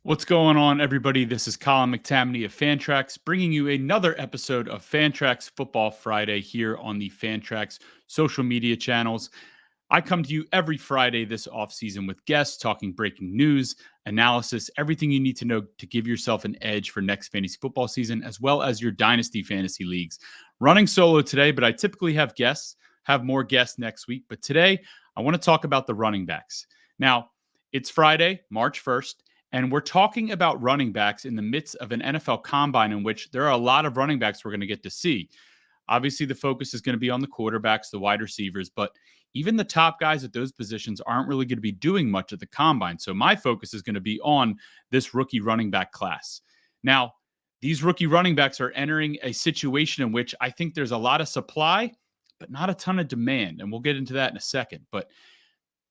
What's going on, everybody? This is Colin McTamanay of Fantrax, bringing you another episode of Fantrax Football Friday here on the Fantrax social media channels. I come to you every Friday this offseason with guests talking breaking news, analysis, everything you need to know to give yourself an edge for next fantasy football season, as well as your dynasty fantasy leagues. Running solo today, but I typically have guests, have more guests next week. But today, I want to talk about the running backs. Now, it's Friday, March 1st. And we're talking about running backs in the midst of an NFL combine in which there are a lot of running backs we're going to get to see. Obviously, the focus is going to be on the quarterbacks, the wide receivers, but even the top guys at those positions aren't really going to be doing much at the combine. So my focus is going to be on this rookie running back class. Now, these rookie running backs are entering a situation in which I think there's a lot of supply, but not a ton of demand. And we'll get into that in a second. But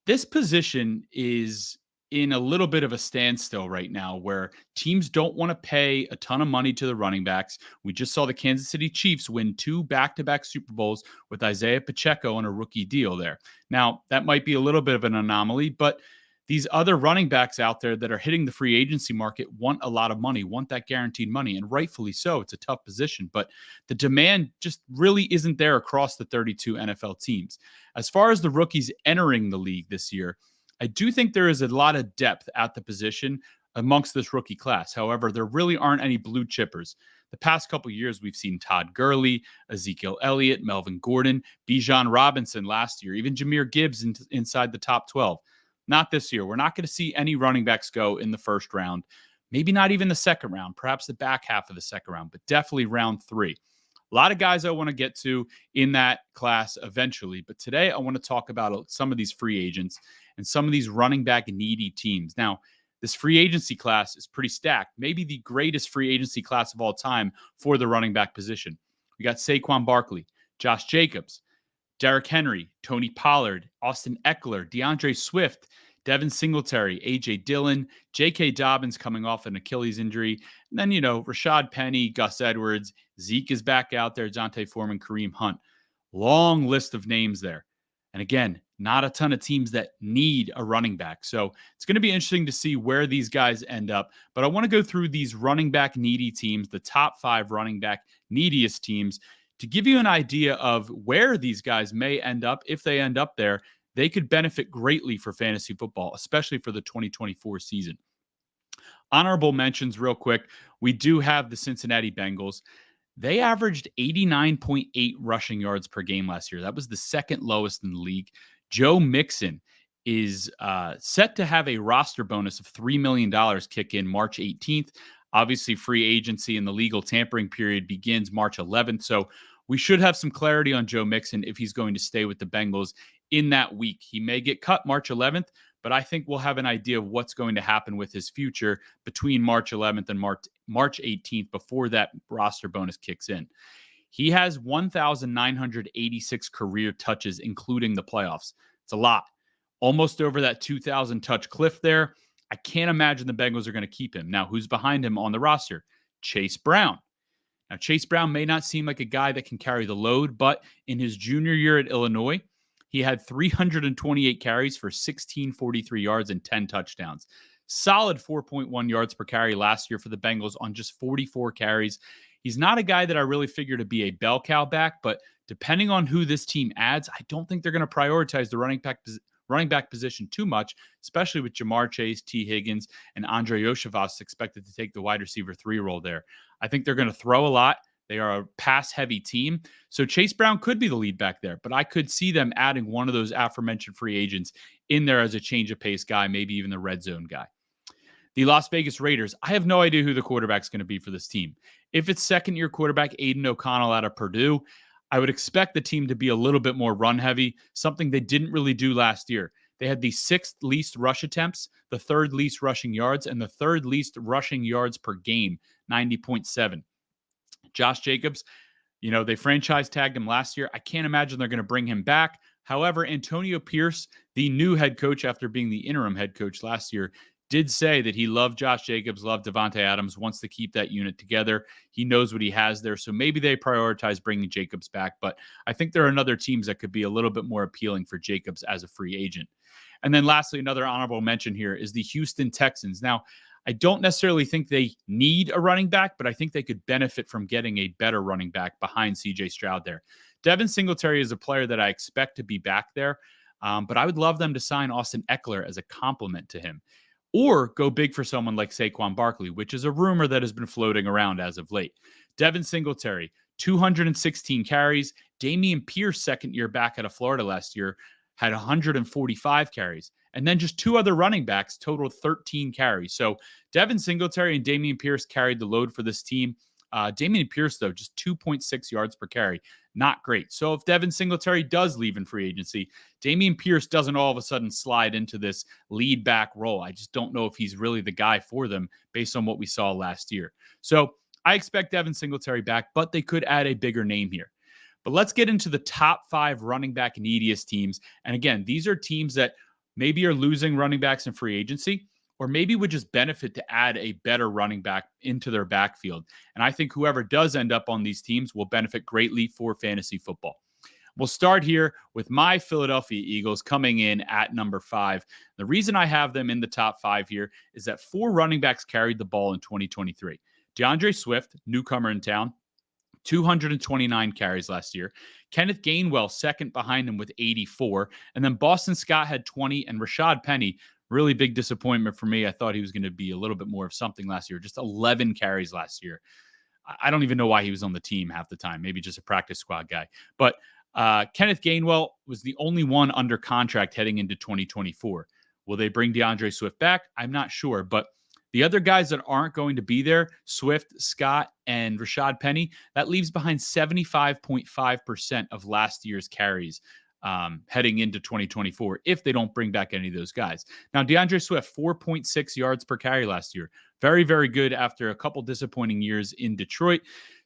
this position is in a little bit of a standstill right now where teams don't want to pay a ton of money to the running backs. We just saw the Kansas City Chiefs win 2 back-to-back Super Bowls with Isaiah Pacheco on a rookie deal there. Now, that might be a little bit of an anomaly, but these other running backs out there that are hitting the free agency market want a lot of money, want that guaranteed money, and rightfully so. It's a tough position, but the demand just really isn't there across the 32 NFL teams. As far as the rookies entering the league this year, I do think there is a lot of depth at the position amongst this rookie class. However, there really aren't any blue chippers. The past couple of years, we've seen Todd Gurley, Ezekiel Elliott, Melvin Gordon, Bijan Robinson last year, even Jahmyr Gibbs inside the top 12. Not this year. We're not going to see any running backs go in the first round, maybe not even the second round, perhaps the back half of the second round, but definitely round 3. A lot of guys I want to get to in that class eventually, but today I want to talk about some of these free agents and some of these running back needy teams. Now, this free agency class is pretty stacked, maybe the greatest free agency class of all time for the running back position. We got Saquon Barkley, Josh Jacobs, Derrick Henry, Tony Pollard, Austin Eckler, DeAndre Swift, Devin Singletary, A.J. Dillon, J.K. Dobbins coming off an Achilles injury. And then, Rashad Penny, Gus Edwards, Zeke is back out there, Jonte Foreman, Kareem Hunt. Long list of names there. And again, not a ton of teams that need a running back. So it's going to be interesting to see where these guys end up. But I want to go through these running back needy teams, the top 5 running back neediest teams, to give you an idea of where these guys may end up. If they end up there, they could benefit greatly for fantasy football, especially for the 2024 season. Honorable mentions real quick. We do have the Cincinnati Bengals. They averaged 89.8 rushing yards per game last year. That was the second lowest in the league. Joe Mixon is set to have a roster bonus of $3 million kick in March 18th. Obviously, free agency and the legal tampering period begins March 11th. So we should have some clarity on Joe Mixon if he's going to stay with the Bengals in that week. He may get cut March 11th, but I think we'll have an idea of what's going to happen with his future between March 11th and March 18th before that roster bonus kicks in. He has 1,986 career touches, including the playoffs. It's a lot. Almost over that 2,000 touch cliff there. I can't imagine the Bengals are going to keep him. Now, who's behind him on the roster? Chase Brown. Now, Chase Brown may not seem like a guy that can carry the load, but in his junior year at Illinois, he had 328 carries for 1,643 yards and 10 touchdowns. Solid 4.1 yards per carry last year for the Bengals on just 44 carries. He's not a guy that I really figure to be a bell cow back, but depending on who this team adds, I don't think they're going to prioritize the running back position too much, especially with Jamar Chase, T. Higgins, and Andre Yoshivas expected to take the wide receiver 3 role there. I think they're going to throw a lot. They are a pass-heavy team. So Chase Brown could be the lead back there, but I could see them adding one of those aforementioned free agents in there as a change of pace guy, maybe even the red zone guy. The Las Vegas Raiders, I have no idea who the quarterback's going to be for this team. If it's second-year quarterback Aiden O'Connell out of Purdue, I would expect the team to be a little bit more run-heavy, something they didn't really do last year. They had the 6th least rush attempts, the 3rd least rushing yards, and the 3rd least rushing yards per game, 90.7. Josh Jacobs, they franchise tagged him last year. I can't imagine they're going to bring him back. However, Antonio Pierce, the new head coach after being the interim head coach last year, did say that he loved Josh Jacobs, loved Devontae Adams, wants to keep that unit together. He knows what he has there. So maybe they prioritize bringing Jacobs back. But I think there are other teams that could be a little bit more appealing for Jacobs as a free agent. And then lastly, another honorable mention here is the Houston Texans. Now, I don't necessarily think they need a running back, but I think they could benefit from getting a better running back behind CJ Stroud there. Devin Singletary is a player that I expect to be back there, but I would love them to sign Austin Eckler as a complement to him, or go big for someone like Saquon Barkley, which is a rumor that has been floating around as of late. Devin Singletary, 216 carries. Dameon Pierce, second year back out of Florida last year, had 145 carries. And then just two other running backs totaled 13 carries. So Devin Singletary and Dameon Pierce carried the load for this team. Dameon Pierce, though, just 2.6 yards per carry. Not great. So if Devin Singletary does leave in free agency, Dameon Pierce doesn't all of a sudden slide into this lead back role. I just don't know if he's really the guy for them based on what we saw last year. So I expect Devin Singletary back, but they could add a bigger name here. But let's get into the top 5 running back neediest teams. And again, these are teams that maybe are losing running backs in free agency, or maybe would just benefit to add a better running back into their backfield. And I think whoever does end up on these teams will benefit greatly for fantasy football. We'll start here with my Philadelphia Eagles coming in at number 5. The reason I have them in the top 5 here is that 4 running backs carried the ball in 2023. DeAndre Swift, newcomer in town, 229 carries last year. Kenneth Gainwell, second behind him with 84. And then Boston Scott had 20, and Rashad Penny, really big disappointment for me. I thought he was going to be a little bit more of something last year. Just 11 carries last year. I don't even know why he was on the team half the time. Maybe just a practice squad guy. But Kenneth Gainwell was the only one under contract heading into 2024. Will they bring DeAndre Swift back? I'm not sure. But the other guys that aren't going to be there, Swift, Scott, and Rashad Penny, that leaves behind 75.5% of last year's carries heading into 2024 if they don't bring back any of those guys. Now, DeAndre Swift, 4.6 yards per carry last year. Very, very good after a couple disappointing years in Detroit.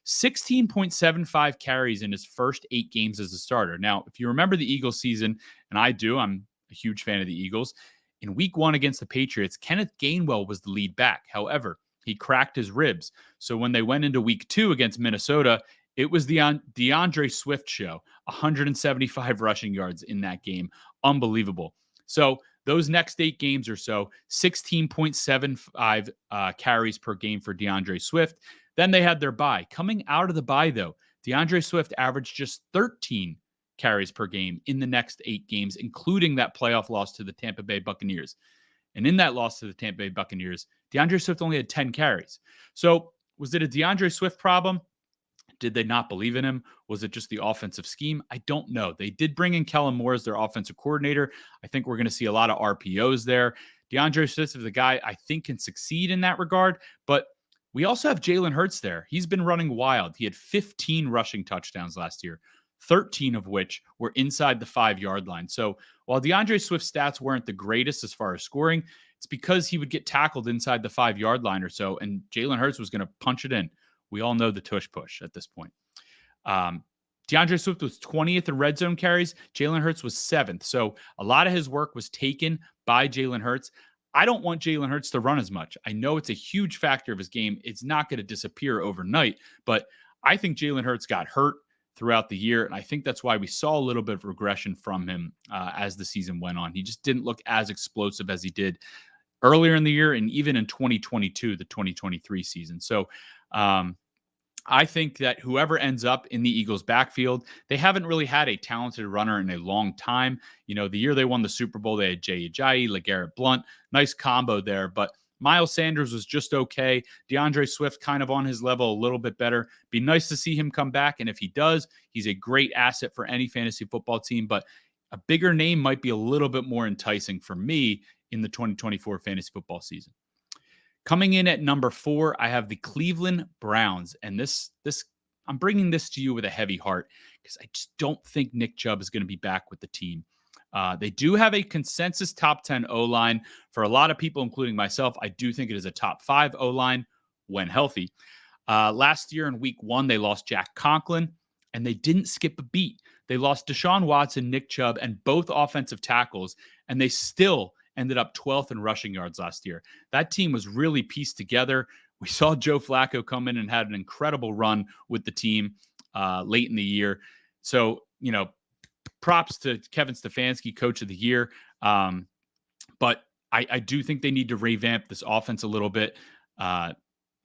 16.75 carries in his first 8 games as a starter. Now, if you remember the Eagles season, and I do, I'm a huge fan of the Eagles. In week 1 against the Patriots, Kenneth Gainwell was the lead back. However, he cracked his ribs. So when they went into week 2 against Minnesota, it was the DeAndre Swift show. 175 rushing yards in that game. Unbelievable. So those next 8 games or so, 16.75 carries per game for DeAndre Swift. Then they had their bye. Coming out of the bye, though, DeAndre Swift averaged just 13 carries per game in the next 8 games, including that playoff loss to the Tampa Bay Buccaneers. And in that loss to the Tampa Bay Buccaneers, DeAndre Swift only had 10 carries. So was it a DeAndre Swift problem? Did they not believe in him? Was it just the offensive scheme? I don't know. They did bring in Kellen Moore as their offensive coordinator. I think we're going to see a lot of RPOs there. DeAndre Swift is the guy I think can succeed in that regard, but we also have Jalen Hurts there. He's been running wild. He had 15 rushing touchdowns last year, 13 of which were inside the 5-yard line. So while DeAndre Swift's stats weren't the greatest as far as scoring, it's because he would get tackled inside the 5-yard line or so, and Jalen Hurts was going to punch it in. We all know the tush push at this point. DeAndre Swift was 20th in red zone carries. Jalen Hurts was 7th. So a lot of his work was taken by Jalen Hurts. I don't want Jalen Hurts to run as much. I know it's a huge factor of his game. It's not going to disappear overnight, but I think Jalen Hurts got hurt throughout the year, and I think that's why we saw a little bit of regression from him as the season went on. He just didn't look as explosive as he did earlier in the year and even in 2022, the 2023 season. So I think that whoever ends up in the Eagles backfield, they haven't really had a talented runner in a long time. You know, the year they won the Super Bowl, they had Jay Ajayi, LeGarrette Blount, nice combo there, but Miles Sanders was just okay. DeAndre Swift kind of on his level a little bit better. Be nice to see him come back, and if he does, he's a great asset for any fantasy football team, but a bigger name might be a little bit more enticing for me in the 2024 fantasy football season. Coming in at number 4, I have the Cleveland Browns. And this I'm bringing this to you with a heavy heart because I just don't think Nick Chubb is going to be back with the team. They do have a consensus top 10 O-line. For a lot of people, including myself, I do think it is a top 5 O-line when healthy. Last year in week 1, they lost Jack Conklin, and they didn't skip a beat. They lost Deshaun Watson, Nick Chubb, and both offensive tackles, and they still ended up 12th in rushing yards last year. That team was really pieced together. We saw Joe Flacco come in and had an incredible run with the team late in the year. So, props to Kevin Stefanski, coach of the year. But I do think they need to revamp this offense a little bit. Uh,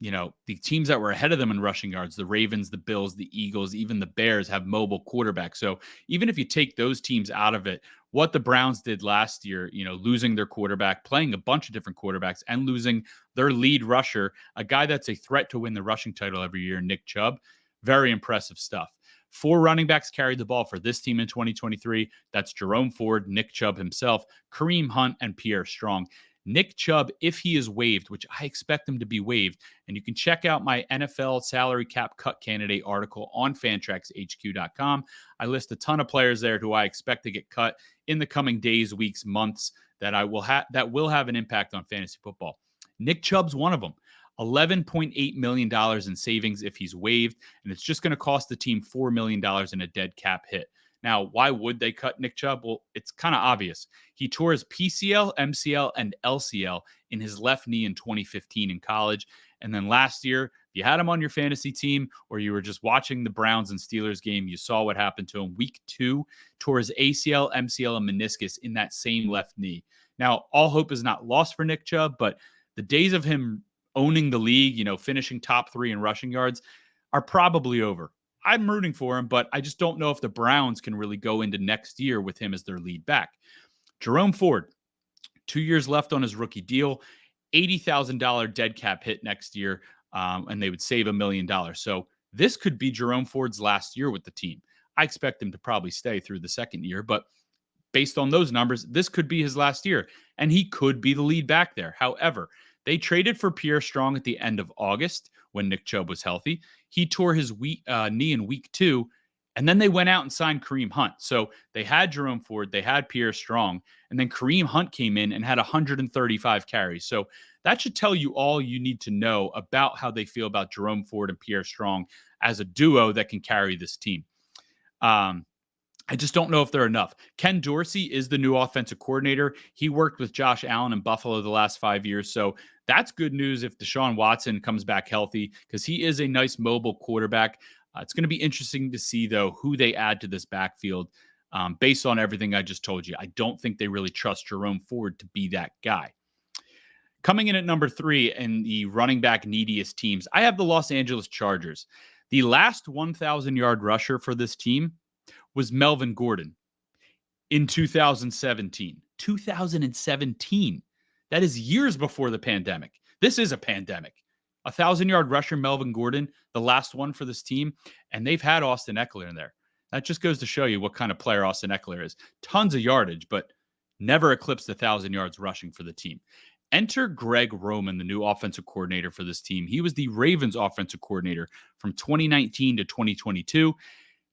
the teams that were ahead of them in rushing yards, the Ravens, the Bills, the Eagles, even the Bears have mobile quarterbacks. So even if you take those teams out of it, what the Browns did last year, losing their quarterback, playing a bunch of different quarterbacks, and losing their lead rusher, a guy that's a threat to win the rushing title every year, Nick Chubb, very impressive stuff. 4 running backs carried the ball for this team in 2023. That's Jerome Ford, Nick Chubb himself, Kareem Hunt, and Pierre Strong. Nick Chubb, if he is waived, which I expect him to be waived, and you can check out my NFL salary cap cut candidate article on fantraxhq.com. I list a ton of players there who I expect to get cut in the coming days, weeks, months that will have an impact on fantasy football. Nick Chubb's one of them. $11.8 million in savings if he's waived, and it's just going to cost the team $4 million in a dead cap hit. Now, why would they cut Nick Chubb? Well, it's kind of obvious. He tore his PCL, MCL, and LCL in his left knee in 2015 in college. And then last year, if you had him on your fantasy team or you were just watching the Browns and Steelers game, you saw what happened to him. Week 2, tore his ACL, MCL, and meniscus in that same left knee. Now, all hope is not lost for Nick Chubb, but the days of him owning the league, finishing top 3 in rushing yards are probably over. I'm rooting for him, but I just don't know if the Browns can really go into next year with him as their lead back. Jerome Ford, 2 years left on his rookie deal, $80,000 dead cap hit next year, and they would save $1 million. So this could be Jerome Ford's last year with the team. I expect him to probably stay through the second year, but based on those numbers, this could be his last year, and he could be the lead back there. However, they traded for Pierre Strong at the end of August when Nick Chubb was healthy. He tore his knee in week 2, and then they went out and signed Kareem Hunt. So they had Jerome Ford, they had Pierre Strong, and then Kareem Hunt came in and had 135 carries. So that should tell you all you need to know about how they feel about Jerome Ford and Pierre Strong as a duo that can carry this team. I just don't know if they're enough. Ken Dorsey is the new offensive coordinator. He worked with Josh Allen in Buffalo the last 5 years. So that's good news if Deshaun Watson comes back healthy because he is a nice mobile quarterback. It's going to be interesting to see, though, who they add to this backfield based on everything I just told you. I don't think they really trust Jerome Ford to be that guy. Coming in at number 3 in the running back neediest teams, I have the Los Angeles Chargers. The last 1,000-yard rusher for this team was Melvin Gordon in 2017. 2017. That is years before the pandemic. This is a pandemic. 1,000-yard rusher Melvin Gordon, the last one for this team, and they've had Austin Eckler in there. That just goes to show you what kind of player Austin Eckler is. Tons of yardage, but never eclipsed 1,000 yards rushing for the team. Enter Greg Roman, the new offensive coordinator for this team. He was the Ravens offensive coordinator from 2019 to 2022.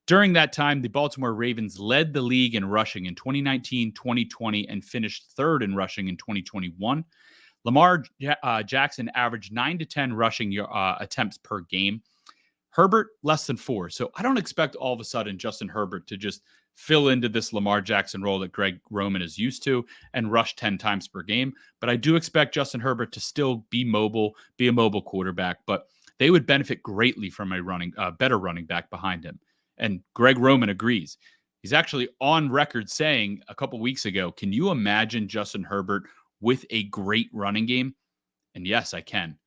During that time, the Baltimore Ravens led the league in rushing in 2019, 2020, and finished 3rd in rushing in 2021. Lamar Jackson averaged 9 to 10 rushing attempts per game. Herbert, less than 4. So I don't expect all of a sudden Justin Herbert to just fill into this Lamar Jackson role that Greg Roman is used to and rush 10 times per game. But I do expect Justin Herbert to still be mobile, be a mobile quarterback. But they would benefit greatly from a better running back behind him. And Greg Roman agrees. He's actually on record saying a couple weeks ago, can you imagine Justin Herbert with a great running game? And yes, I can.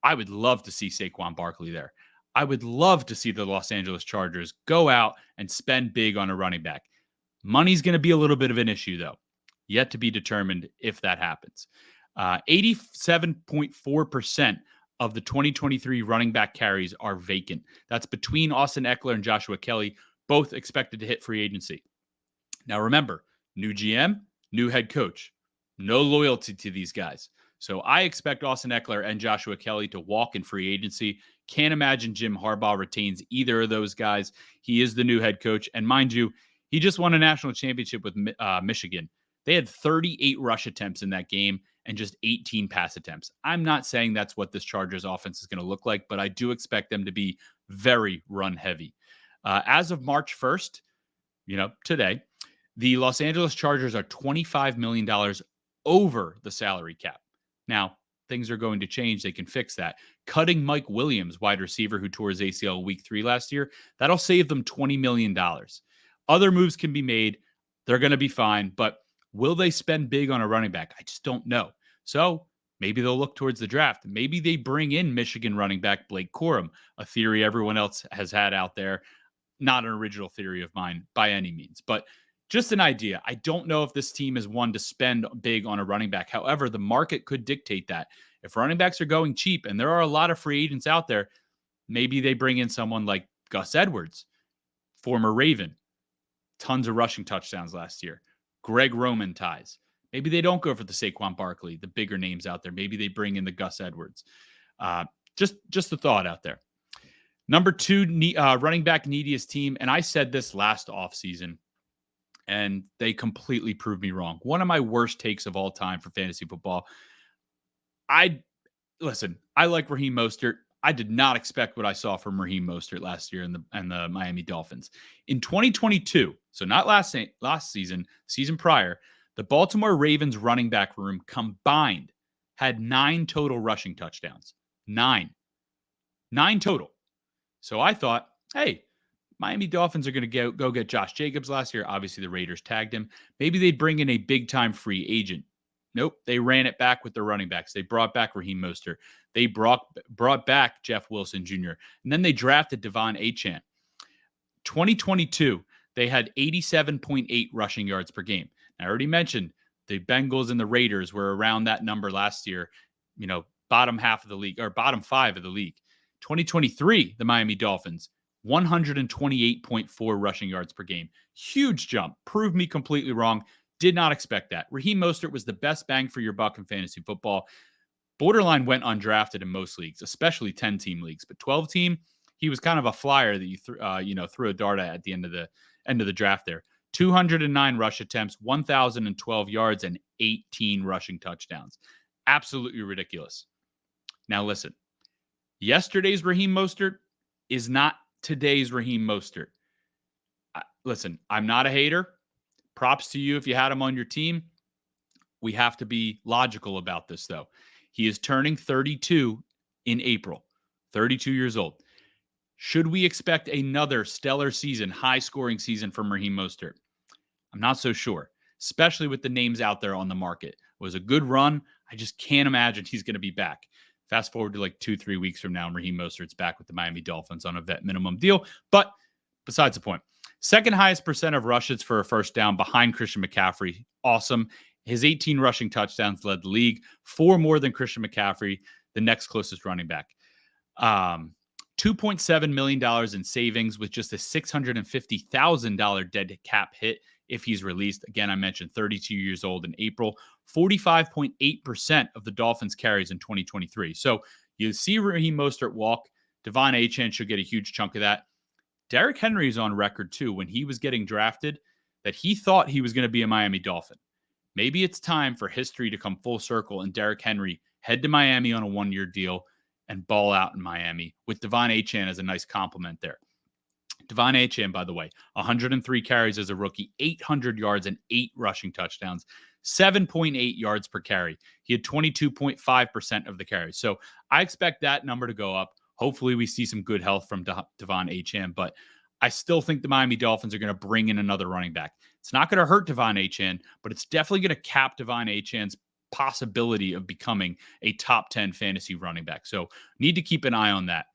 I would love to see Saquon Barkley there. I would love to see the Los Angeles Chargers go out and spend big on a running back. Money's going to be a little bit of an issue, though. Yet to be determined if that happens. 87.4% of the 2023 running back carries are vacant. That's between Austin Eckler and Joshua Kelly, both expected to hit free agency. Now remember, new GM, new head coach, no loyalty to these guys. So I expect Austin Eckler and Joshua Kelly to walk in free agency. Can't imagine Jim Harbaugh retains either of those guys. He is the new head coach. And mind you, he just won a national championship with Michigan. They had 38 rush attempts in that game and just 18 pass attempts. I'm not saying that's what this Chargers offense is going to look like, but I do expect them to be very run heavy. As of March 1st, today, the Los Angeles Chargers are $25 million over the salary cap. Now, things are going to change. They can fix that. Cutting Mike Williams, wide receiver who tore his ACL week 3 last year, that'll save them $20 million. Other moves can be made. They're going to be fine, but Will they spend big on a running back? I just don't know. So maybe they'll look towards the draft. Maybe they bring in Michigan running back Blake Corum, a theory everyone else has had out there. Not an original theory of mine by any means, but just an idea. I don't know if this team is one to spend big on a running back. However, the market could dictate that. If running backs are going cheap, and there are a lot of free agents out there, maybe they bring in someone like Gus Edwards, former Raven, tons of rushing touchdowns last year. Greg Roman ties. Maybe they don't go for the Saquon Barkley, the bigger names out there. Maybe they bring in the Gus Edwards. Just a thought out there. Number 2, running back neediest team, and I said this last offseason, and they completely proved me wrong. One of my worst takes of all time for fantasy football. I like Raheem Mostert. I did not expect what I saw from Raheem Mostert last year in the Miami Dolphins. In 2022, so not last season, season prior, the Baltimore Ravens running back room combined had 9 total rushing touchdowns. 9 total. So I thought, hey, Miami Dolphins are going to go get Josh Jacobs last year. Obviously, the Raiders tagged him. Maybe they'd bring in a big-time free agent. Nope, they ran it back with their running backs. They brought back Raheem Mostert. They brought back Jeff Wilson Jr. And then they drafted Devon Achane. 2022, they had 87.8 rushing yards per game. I already mentioned the Bengals and the Raiders were around that number last year, bottom half of the league or bottom 5 of the league. 2023, the Miami Dolphins, 128.4 rushing yards per game. Huge jump. Proved me completely wrong. Did not expect that. Raheem Mostert was the best bang for your buck in fantasy football. Borderline went undrafted in most leagues, especially 10-team leagues. But 12-team, he was kind of a flyer that you threw a dart at the end of the draft there. 209 rush attempts, 1,012 yards, and 18 rushing touchdowns. Absolutely ridiculous. Now listen, yesterday's Raheem Mostert is not today's Raheem Mostert. Listen, I'm not a hater. Props to you if you had him on your team. We have to be logical about this, though. He is turning 32 in April, 32 years old. Should we expect another stellar season, high-scoring season from Raheem Mostert? I'm not so sure, especially with the names out there on the market. It was a good run. I just can't imagine he's going to be back. Fast forward to like 2-3 weeks from now, and Raheem Mostert's back with the Miami Dolphins on a vet minimum deal. But besides the point, second highest percent of rushes for a first down behind Christian McCaffrey. Awesome. His 18 rushing touchdowns led the league, 4 more than Christian McCaffrey, the next closest running back. $2.7 million in savings with just a $650,000 dead cap hit if he's released. Again, I mentioned 32 years old in April, 45.8% of the Dolphins carries in 2023. So you see Raheem Mostert walk. Devon Achane should get a huge chunk of that. Derrick Henry is on record, too, when he was getting drafted, that he thought he was going to be a Miami Dolphin. Maybe it's time for history to come full circle and Derrick Henry head to Miami on a 1-year deal and ball out in Miami with Devon Achane as a nice compliment there. Devon Achane, by the way, 103 carries as a rookie, 800 yards and 8 rushing touchdowns, 7.8 yards per carry. He had 22.5% of the carries. So I expect that number to go up. Hopefully we see some good health from Devon Achane, but I still think the Miami Dolphins are going to bring in another running back. It's not going to hurt Devon Achane, but it's definitely going to cap Devon Achane's possibility of becoming a top 10 fantasy running back. So need to keep an eye on that.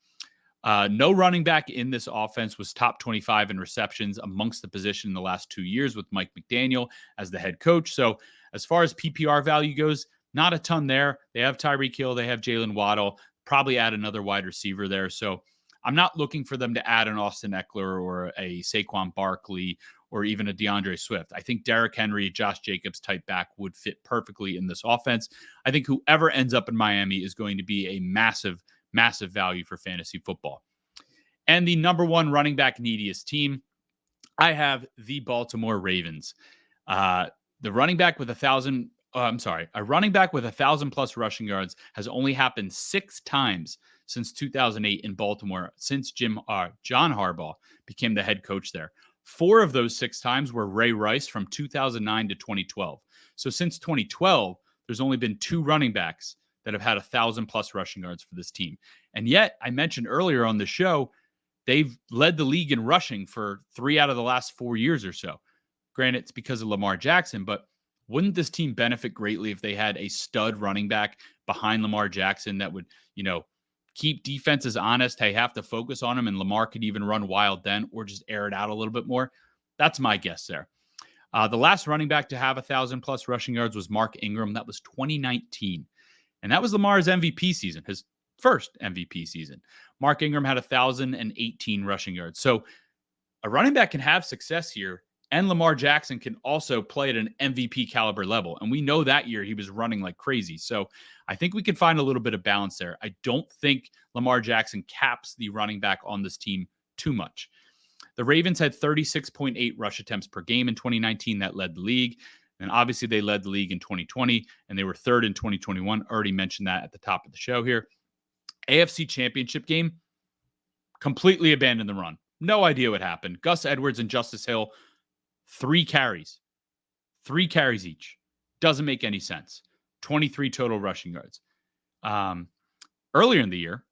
No running back in this offense was top 25 in receptions amongst the position in the last 2 years with Mike McDaniel as the head coach. So as far as PPR value goes, not a ton there. They have Tyreek Hill. They have Jalen Waddle. Probably add another wide receiver there. So I'm not looking for them to add an Austin Eckler or a Saquon Barkley or even a DeAndre Swift. I think Derrick Henry, Josh Jacobs type back would fit perfectly in this offense. I think whoever ends up in Miami is going to be a massive, massive value for fantasy football. And the number one running back neediest team, I have the Baltimore Ravens. The running back with a running back with 1,000 plus rushing yards has only happened 6 times since 2008 in Baltimore, since John Harbaugh became the head coach there. 4 of those 6 times were Ray Rice from 2009 to 2012. So since 2012, there's only been 2 running backs that have had 1,000 plus rushing yards for this team. And yet, I mentioned earlier on the show, they've led the league in rushing for 3 out of the last 4 years or so. Granted, it's because of Lamar Jackson, but Wouldn't this team benefit greatly if they had a stud running back behind Lamar Jackson that would, keep defenses honest? Hey, have to focus on him, and Lamar could even run wild then, or just air it out a little bit more. That's my guess there. The last running back to have 1,000+ rushing yards was Mark Ingram. That was 2019. And that was Lamar's MVP season, his first MVP season. Mark Ingram had 1,018 rushing yards. So a running back can have success here, and Lamar Jackson can also play at an MVP caliber level. And we know that year he was running like crazy. So I think we can find a little bit of balance there. I don't think Lamar Jackson caps the running back on this team too much. The Ravens had 36.8 rush attempts per game in 2019. That led the league. And obviously they led the league in 2020, and they were third in 2021. Already mentioned that at the top of the show here. AFC Championship game, completely abandoned the run. No idea what happened. Gus Edwards and Justice Hill, 3 carries. 3 carries each. Doesn't make any sense. 23 total rushing yards. Earlier in the year,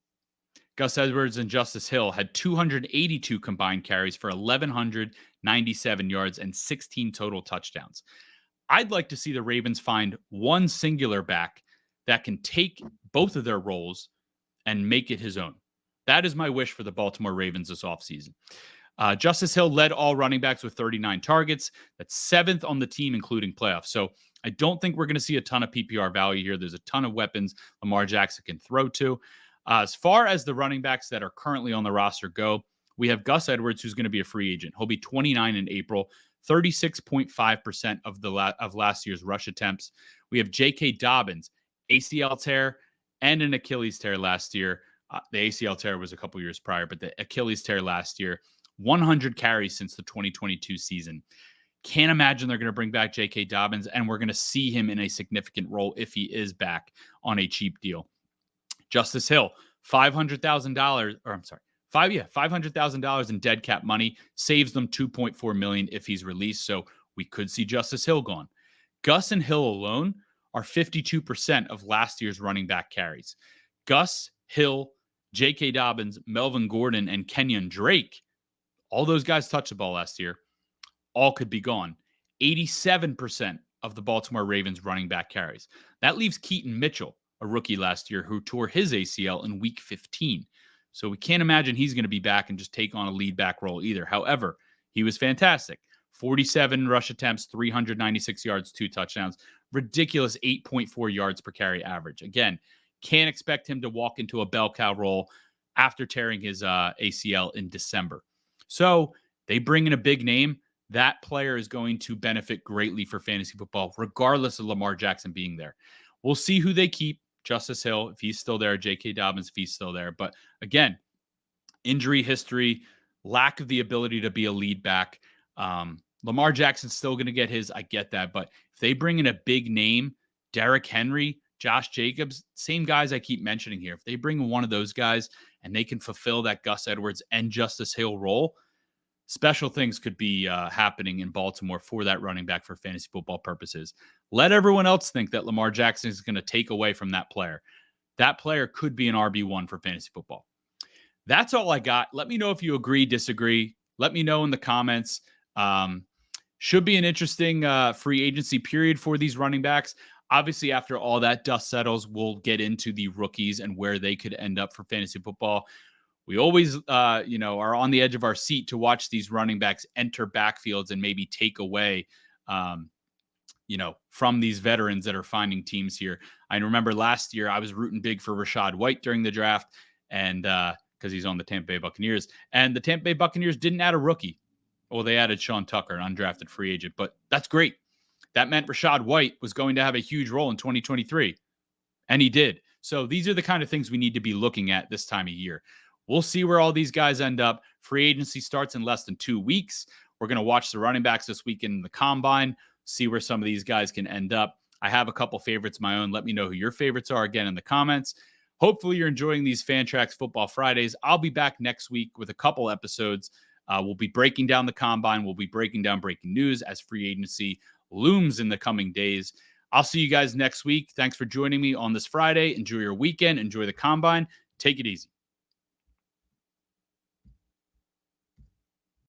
Gus Edwards and Justice Hill had 282 combined carries for 1,197 yards and 16 total touchdowns. I'd like to see the Ravens find one singular back that can take both of their roles and make it his own. That is my wish for the Baltimore Ravens this offseason. Justice Hill led all running backs with 39 targets. That's 7th on the team, including playoffs. So I don't think we're going to see a ton of PPR value here. There's a ton of weapons Lamar Jackson can throw to. As far as the running backs that are currently on the roster go, we have Gus Edwards, who's going to be a free agent. He'll be 29 in April, 36.5% of last year's rush attempts. We have J.K. Dobbins, ACL tear and an Achilles tear last year. The ACL tear was a couple years prior, but the Achilles tear last year, 100 carries since the 2022 season. Can't imagine they're going to bring back J.K. Dobbins, and we're going to see him in a significant role if he is back on a cheap deal. Justice Hill, $500,000, or I'm sorry, $500,000 in dead cap money, saves them $2.4 million if he's released. So we could see Justice Hill gone. Gus and Hill alone are 52% of last year's running back carries. Gus, Hill, J.K. Dobbins, Melvin Gordon, and Kenyon Drake, all those guys touched the ball last year, all could be gone. 87% of the Baltimore Ravens running back carries. That leaves Keaton Mitchell, a rookie last year, who tore his ACL in week 15. So we can't imagine he's going to be back and just take on a lead back role either. However, he was fantastic. 47 rush attempts, 396 yards, 2 touchdowns, ridiculous 8.4 yards per carry average. Again, can't expect him to walk into a bell cow role after tearing his ACL in December. So they bring in a big name. That player is going to benefit greatly for fantasy football, regardless of Lamar Jackson being there. We'll see who they keep. Justice Hill, if he's still there, J.K. Dobbins, if he's still there. But again, injury history, lack of the ability to be a lead back. Lamar Jackson's still going to get his, I get that. But if they bring in a big name, Derrick Henry, Josh Jacobs, same guys I keep mentioning here. If they bring one of those guys and they can fulfill that Gus Edwards and Justice Hill role, special things could be happening in Baltimore for that running back for fantasy football purposes. Let everyone else think that Lamar Jackson is going to take away from that player. That player could be an RB1 for fantasy football. That's all I got. Let me know if you agree, disagree. Let me know in the comments. Should be an interesting free agency period for these running backs. Obviously, after all that dust settles, we'll get into the rookies and where they could end up for fantasy football. We always, are on the edge of our seat to watch these running backs enter backfields and maybe take away, from these veterans that are finding teams here. I remember last year I was rooting big for Rachaad White during the draft, and because he's on the Tampa Bay Buccaneers, and the Tampa Bay Buccaneers didn't add a rookie. Well, they added Sean Tucker, an undrafted free agent, but that's great. That meant Rachaad White was going to have a huge role in 2023, and he did. So these are the kind of things we need to be looking at this time of year. We'll see where all these guys end up. Free agency starts in less than 2 weeks. We're going to watch the running backs this week in the combine, see where some of these guys can end up. I have a couple favorites of my own. Let me know who your favorites are again in the comments. Hopefully you're enjoying these Fantrax Football Fridays. I'll be back next week with a couple episodes. We'll be breaking down the combine. We'll be breaking down breaking news as free agency looms in the coming days. I'll see you guys next week. Thanks for joining me on this Friday. Enjoy your weekend. Enjoy the combine. Take it easy.